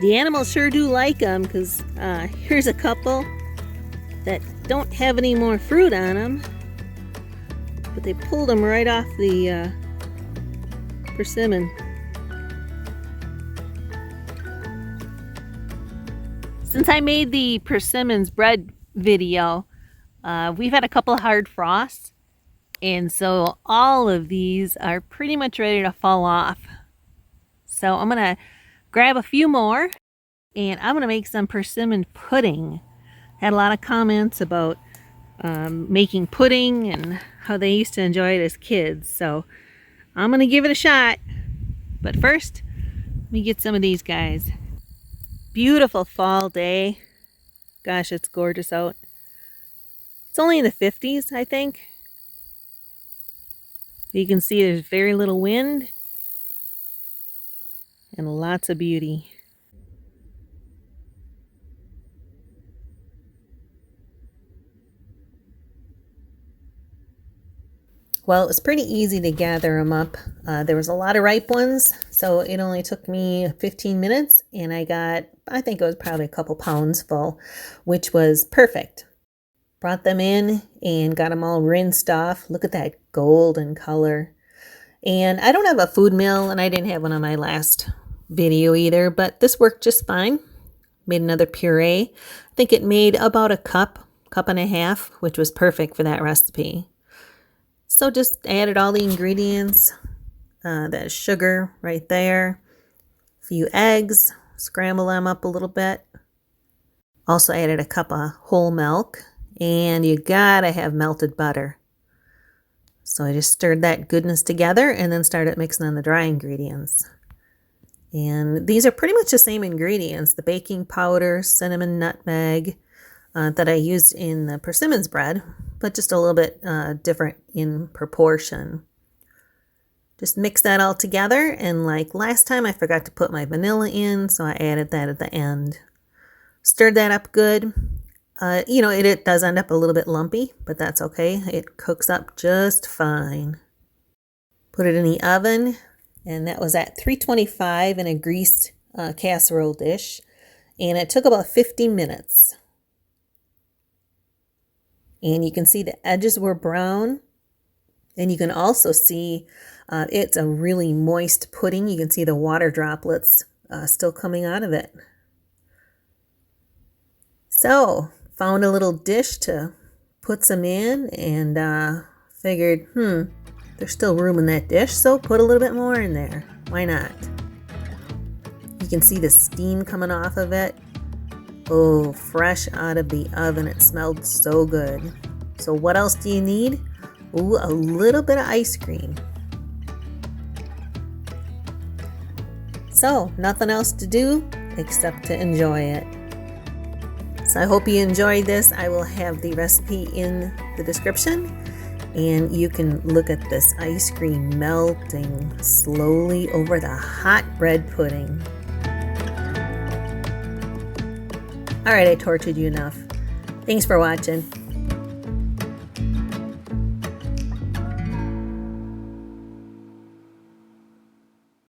The animals sure do like them, because here's a couple that don't have any more fruit on them, but they pulled them right off the persimmon. Since I made the persimmons bread video, we've had a couple hard frosts, and so all of these are pretty much ready to fall off. So I'm gonna grab a few more, and I'm gonna make some persimmon pudding. Had a lot of comments about making pudding and how they used to enjoy it as kids, so I'm gonna give it a shot. But first, let me get some of these guys. Beautiful fall day. Gosh, it's gorgeous out. It's only in the 50s, I think. You can see there's very little wind and lots of beauty. Well, it was pretty easy to gather them up. There was a lot of ripe ones, so it only took me 15 minutes, and I got, I think it was probably a couple pounds full, which was perfect. Brought them in and got them all rinsed off. Look at that golden color. And I don't have a food mill, and I didn't have one on my last video either, but this worked just fine. Made another puree. I think it made about a cup and a half, which was perfect for that recipe. So just added all the ingredients, that sugar right there, a few eggs, scramble them up a little bit. Also added a cup of whole milk, and you gotta have melted butter. So I just stirred that goodness together and then started mixing on the dry ingredients. And these are pretty much the same ingredients, the baking powder, cinnamon, nutmeg, that I used in the persimmons bread, but just a little bit different in proportion. Just mix that all together, and like last time I forgot to put my vanilla in, so I added that at the end. Stirred that up good. It does end up a little bit lumpy, but that's okay. It cooks up just fine. Put it in the oven, and that was at 325 in a greased casserole dish, and it took about 15 minutes. And you can see the edges were brown, and you can also see it's a really moist pudding. You can see the water droplets still coming out of it. So, found a little dish to put some in, and figured, there's still room in that dish, so put a little bit more in there. Why not? You can see the steam coming off of it. Oh, fresh out of the oven. It smelled so good. So what else do you need? Ooh, a little bit of ice cream. So, nothing else to do except to enjoy it. So I hope you enjoyed this. I will have the recipe in the description, and you can look at this ice cream melting slowly over the hot bread pudding. All right, I tortured you enough. Thanks for watching.